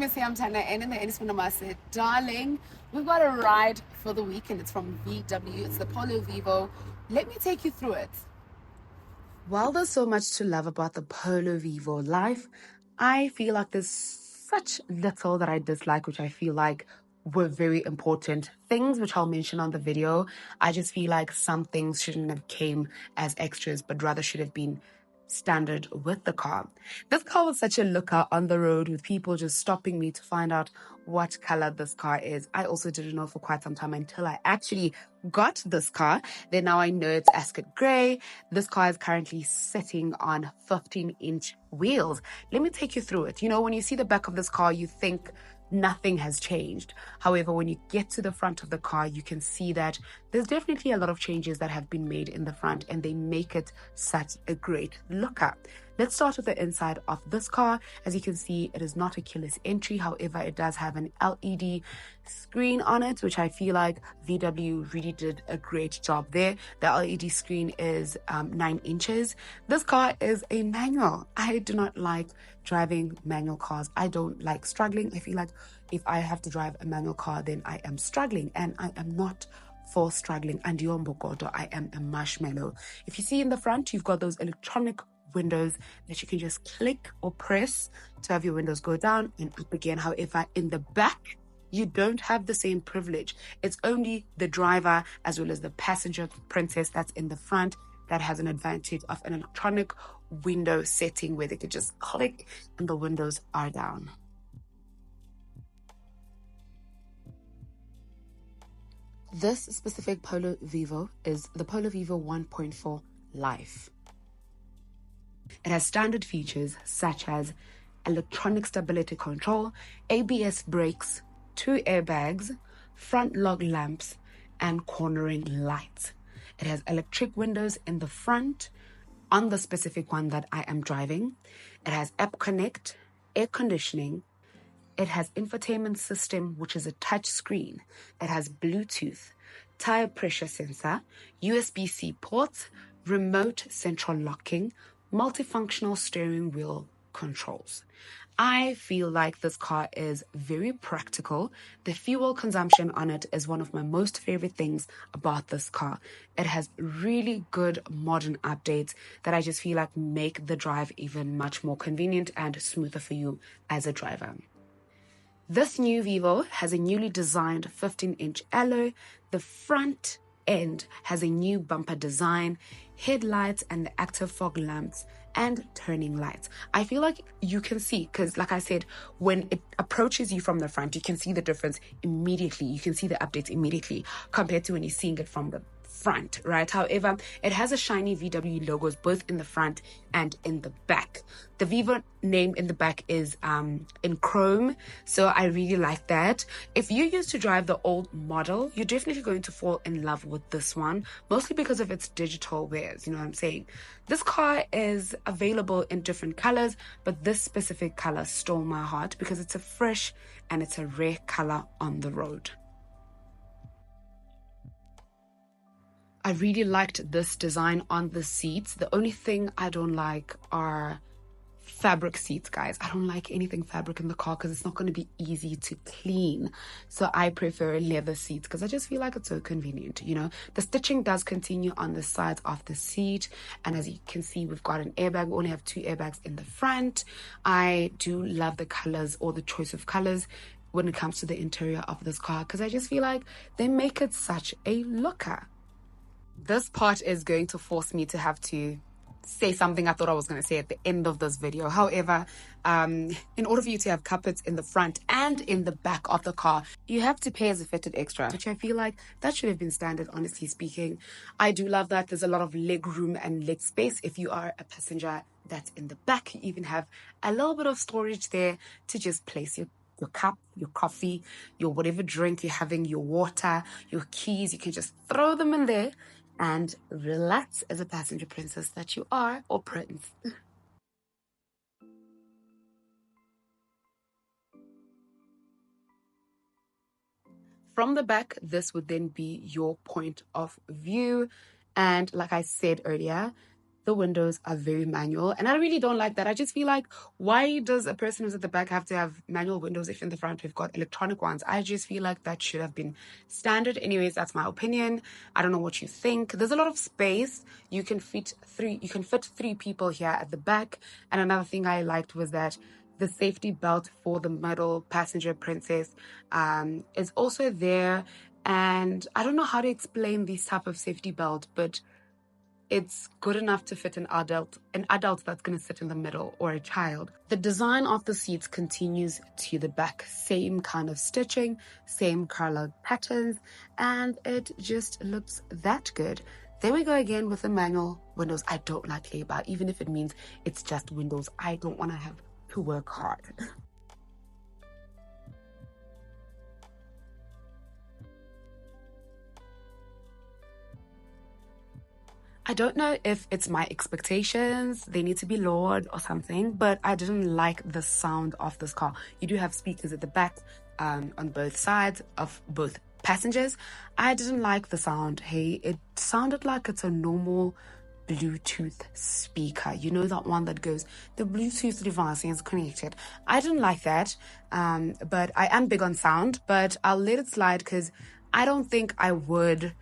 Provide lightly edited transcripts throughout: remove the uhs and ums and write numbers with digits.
is siyamthandandamase and in the Namase. Darling, we've got a ride for the weekend. It's from VW. It's the Polovivo. Let me take you through it. While there's so much to love about the Polovivo Life, I feel like there's such little that I dislike, which I feel like were very important things, which I'll mention on the video. I just feel like some things shouldn't have came as extras, but rather should have been standard with the car. This car was such a looker on the road, with people just stopping me to find out what color this car is. I also didn't know for quite some time until I actually got this car. Then now I know it's Ascot Grey. This car is currently sitting on 15-inch wheels. Let me take you through it. You know, when you see the back of this car, you think nothing has changed. However, when you get to the front of the car, you can see that there's definitely a lot of changes that have been made in the front, and they make it such a great looker. Let's start with the inside of this car. As you can see, it is not a keyless entry. However, it does have an LED screen on it, which I feel like VW really did a great job there. The LED screen is 9 inches. This car is a manual. I do not like driving manual cars. I don't like struggling. I feel like if I have to drive a manual car, then I am struggling, and I am not for struggling. And I am a marshmallow. If you see in the front, you've got those electronic windows that you can just click or press to have your windows go down and up again. However, in the back, you don't have the same privilege. It's only the driver as well as the passenger princess that's in the front that has an advantage of an electronic window setting where they could just click and the windows are down. This specific Polovivo is the Polovivo 1.4 Life. It has standard features such as electronic stability control, ABS brakes, 2 airbags, front log lamps, and cornering lights. It has electric windows in the front on the specific one that I am driving. It has App Connect, air conditioning. It has infotainment system, which is a touch screen. It has Bluetooth, tire pressure sensor, USB-C ports, remote central locking, multifunctional steering wheel controls. I feel like this car is very practical. The fuel consumption on it is one of my most favorite things about this car. It has really good modern updates that I just feel like make the drive even much more convenient and smoother for you as a driver. This new Vivo has a newly designed 15-inch alloy. The front end has a new bumper design, headlights and the active fog lamps, and turning lights. I feel like you can see, because like I said, when it approaches you from the front, you can see the difference immediately. You can see the updates immediately compared to when you're seeing it from the front, right? However, it has a shiny VW logos both in the front and in the back. The Vivo name in the back is in chrome, so I really like that. If you used to drive the old model, you're definitely going to fall in love with this one, mostly because of its digital wares, you know what I'm saying? This car is available in different colors, but this specific color stole my heart because it's a fresh and it's a rare color on the road. I really liked this design on the seats. The only thing I don't like are fabric seats, guys. I don't like anything fabric in the car because it's not going to be easy to clean. So I prefer leather seats because I just feel like it's so convenient, you know. The stitching does continue on the sides of the seat. And as you can see, we've got an airbag. We only have 2 airbags in the front. I do love the colors, or the choice of colors, when it comes to the interior of this car, because I just feel like they make it such a looker. This part is going to force me to have to say something I thought I was going to say at the end of this video. However, in order for you to have carpets in the front and in the back of the car, you have to pay as a fitted extra, which I feel like that should have been standard, honestly speaking. I do love that there's a lot of leg room and leg space. If you are a passenger that's in the back, you even have a little bit of storage there to just place your cup, your coffee, your whatever drink you're having, your water, your keys. You can just throw them in there and relax as a passenger princess that you are, or prince. From the back, this would then be your point of view. And like I said earlier, the windows are very manual, and I really don't like that. I just feel like, why does a person who's at the back have to have manual windows if in the front we've got electronic ones? I just feel like that should have been standard. Anyways, that's my opinion. I don't know what you think. There's a lot of space. You can fit three people here at the back. And another thing I liked was that the safety belt for the middle passenger princess is also there. And I don't know how to explain this type of safety belt, but it's good enough to fit an adult that's going to sit in the middle, or a child. The design of the seats continues to the back. Same kind of stitching, same color patterns, and it just looks that good. There we go again with the manual windows. I don't like labor, even if it means it's just windows. I don't want to have to work hard. I don't know if it's my expectations, they need to be lowered or something, but I didn't like the sound of this car. You do have speakers at the back on both sides of both passengers. I didn't like the sound. Hey, it sounded like it's a normal Bluetooth speaker. You know, that one that goes, the Bluetooth device is connected. I didn't like that, but I am big on sound, but I'll let it slide because I don't think I would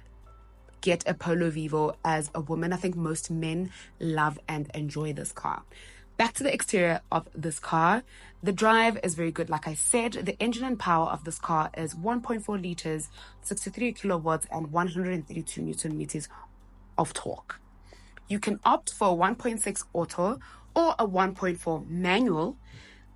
get a Polo Vivo as a woman. I think most men love and enjoy this car. Back to the exterior of this car. The drive is very good. Like I said, the engine and power of this car is 1.4 liters, 63 kilowatts, and 132 Newton meters of torque. You can opt for a 1.6 auto or a 1.4 manual.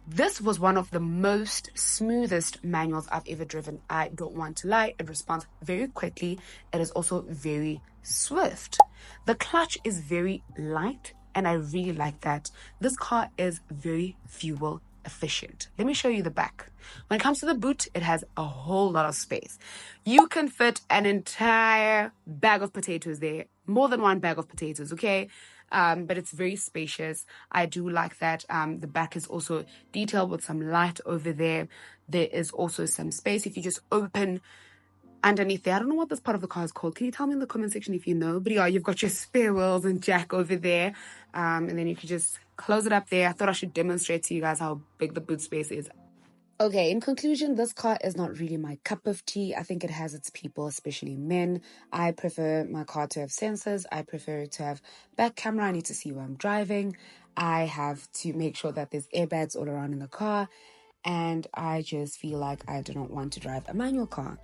This was one of the most smoothest manuals I've ever driven. I don't want to lie. It responds very quickly. It is also very swift. The clutch is very light, and I really like that. This car is very fuel efficient. Let me show you the back. When it comes to the boot, it has a whole lot of space. You can fit an entire bag of potatoes there. More than one bag of potatoes, okay? But it's very spacious. I do like that. The back is also detailed with some light over there. There is also some space if you just open underneath there. I don't know what this part of the car is called. Can you tell me in the comment section if you know? But yeah, you've got your spare wheels and jack over there. And then you can just close it up there. I thought I should demonstrate to you guys how big the boot space is. Okay, in conclusion, this car is not really my cup of tea. I think it has its people, especially men. I prefer my car to have sensors. I prefer it to have back camera. I need to see where I'm driving. I have to make sure that there's airbags all around in the car. And I just feel like I do not want to drive a manual car.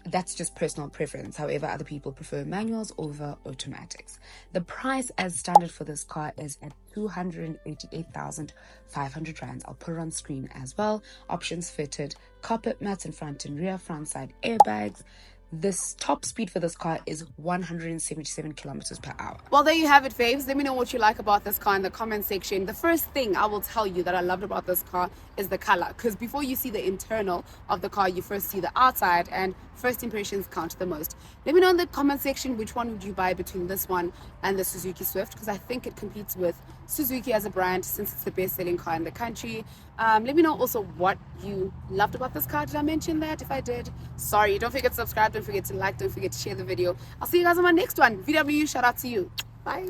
That's just personal preference. However, other people prefer manuals over automatics. The price as standard for this car is at 288,500 rands. I'll put it on screen as well. Options fitted, carpet mats in front and rear, front side airbags. This top speed for this car is 177 kilometers per hour. Well, there you have it, faves. Let me know what you like about this car in the comment section. The first thing I will tell you that I loved about this car is the color, because before you see the internal of the car, you first see the outside, and first impressions count the most. Let me know in the comment section which one would you buy between this one and the Suzuki Swift, because I think it competes with Suzuki as a brand since it's the best-selling car in the country. Let me know also what you loved about this car. Did I mention that? If I did, sorry. Don't forget to subscribe, don't forget to like, don't forget to share the video. I'll see you guys on my next one. VW, shout out to you. Bye.